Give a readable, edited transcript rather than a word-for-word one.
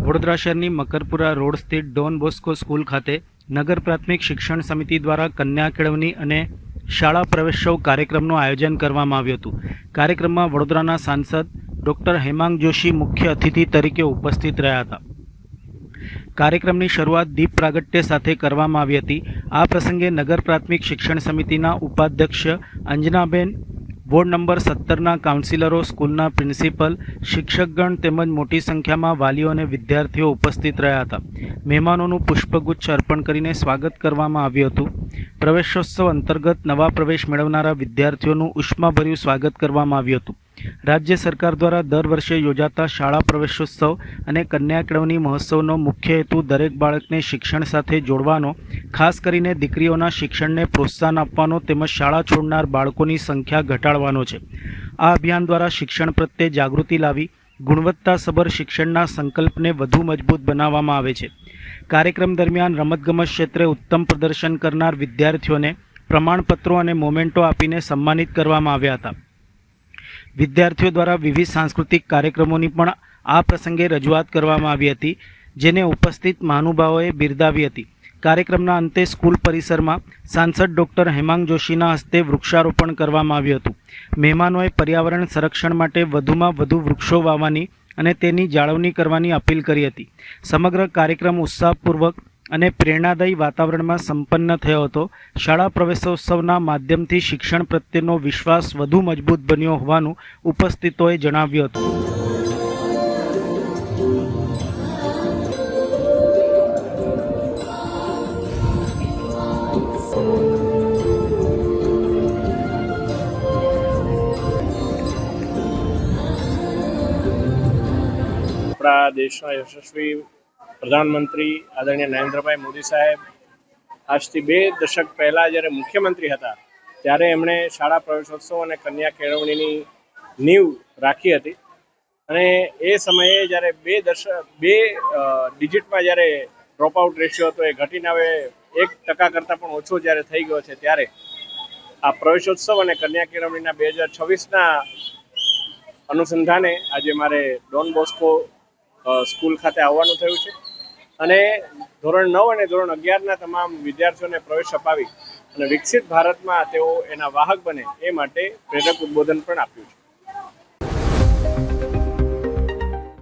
વડોદરા શહેરની મકરપુરા રોડ સ્થિત Don Bosco school ખાતે નગર પ્રાથમિક શિક્ષણ સમિતિ દ્વારા કન્યા કેળવણી અને શાળા પ્રવેશોત્સવ કાર્યક્રમનું આયોજન કરવામાં આવ્યું હતું। કાર્યક્રમમાં વડોદરાના સાંસદ ડૉક્ટર હેમાંગ જોશી મુખ્ય અતિથિ તરીકે ઉપસ્થિત રહ્યા હતા। કાર્યક્રમની શરૂઆત દીપ પ્રાગટ્ય સાથે કરવામાં આવી હતી। આ પ્રસંગે નગર પ્રાથમિક શિક્ષણ સમિતિના ઉપાધ્યક્ષ અંજનાબેન, વોર્ડ નંબર 17ના કાઉન્સિલરો, સ્કૂલના પ્રિન્સિપલ, શિક્ષકગણ તેમજ મોટી સંખ્યામાં વાલીઓ અને વિદ્યાર્થીઓ ઉપસ્થિત રહ્યા હતા। મહેમાનોનું પુષ્પગુચ્છ અર્પણ કરીને સ્વાગત કરવામાં આવ્યું હતું। પ્રવેશોત્સવ અંતર્ગત નવા પ્રવેશ મેળવનારા વિદ્યાર્થીઓનું ઉષ્માભર્યું સ્વાગત કરવામાં આવ્યું હતું। રાજ્ય સરકાર દ્વારા દર વર્ષે યોજાતા શાળા પ્રવેશોત્સવ અને કન્યા કેળવણી મહોત્સવનો મુખ્ય હેતુ દરેક બાળકને શિક્ષણ સાથે જોડવાનો, ખાસ કરીને દીકરીઓના શિક્ષણને પ્રોત્સાહન આપવાનો તેમજ શાળા છોડનાર બાળકોની સંખ્યા ઘટાડવાનો છે। આ અભિયાન દ્વારા શિક્ષણ પ્રત્યે જાગૃતિ લાવી ગુણવત્તાસભર શિક્ષણના સંકલ્પને વધુ મજબૂત બનાવવામાં આવે છે। કાર્યક્રમ દરમિયાન રમતગમત ક્ષેત્રે ઉત્તમ પ્રદર્શન કરનાર વિદ્યાર્થીઓને પ્રમાણપત્રો અને મોમેન્ટો આપીને સન્માનિત કરવામાં આવ્યા હતા। વિદ્યાર્થીઓ દ્વારા વિવિધ સાંસ્કૃતિક કાર્યક્રમોની પણ આ પ્રસંગે રજૂઆત કરવામાં આવી હતી, જેને ઉપસ્થિત મહાનુભાવોએ બિરદાવી હતી। કાર્યક્રમના અંતે સ્કૂલ પરિસરમાં સાંસદ ડૉક્ટર હેમાંગ જોશીના હસ્તે વૃક્ષારોપણ કરવામાં આવ્યું હતું। મહેમાનોએ પર્યાવરણ સંરક્ષણ માટે વધુમાં વધુ વૃક્ષો વાવવાની અને તેની જાળવણી કરવાની અપીલ કરી હતી। સમગ્ર કાર્યક્રમ ઉત્સાહપૂર્વક અને પ્રેરણાદાયી વાતાવરણમાં સંપન્ન થયો હતો। શાળા પ્રવેશોત્સવના માધ્યમથી શિક્ષણ પ્રત્યેનો વિશ્વાસ વધુ મજબૂત બન્યો હોવાનું ઉપસ્થિતોએ જણાવ્યું હતું। આપણા દેશના યશસ્વી પ્રધાનમંત્રી આદરણીય નરેન્દ્રભાઈ મોદી સાહેબ આજથી 2 દશક પહેલાં જ્યારે મુખ્યમંત્રી હતા ત્યારે એમણે શાળા પ્રવેશોત્સવ અને કન્યા કેળવણીની નીંવ રાખી હતી। અને એ સમયે જ્યારે 2 ડિજિટમાં જ્યારે ડ્રોપ આઉટ રેશિયો હતો એ ઘટીને હવે 1% કરતાં પણ ઓછો જ્યારે થઈ ગયો છે, ત્યારે આ પ્રવેશોત્સવ અને કન્યા કેળવણીના 2026ના અનુસંધાને આજે મારે ડોન બોસ્કો સ્કૂલ ખાતે આવવાનું થયું છે અને ધોરણ 9 અને ધોરણ 11ના તમામ વિદ્યાર્થીઓને પ્રવેશ અપાવી અને વિકસિત ભારતમાં તેઓ એના વાહક બને એ માટે પ્રેરક ઉદ્બોધન પણ આપ્યું છે।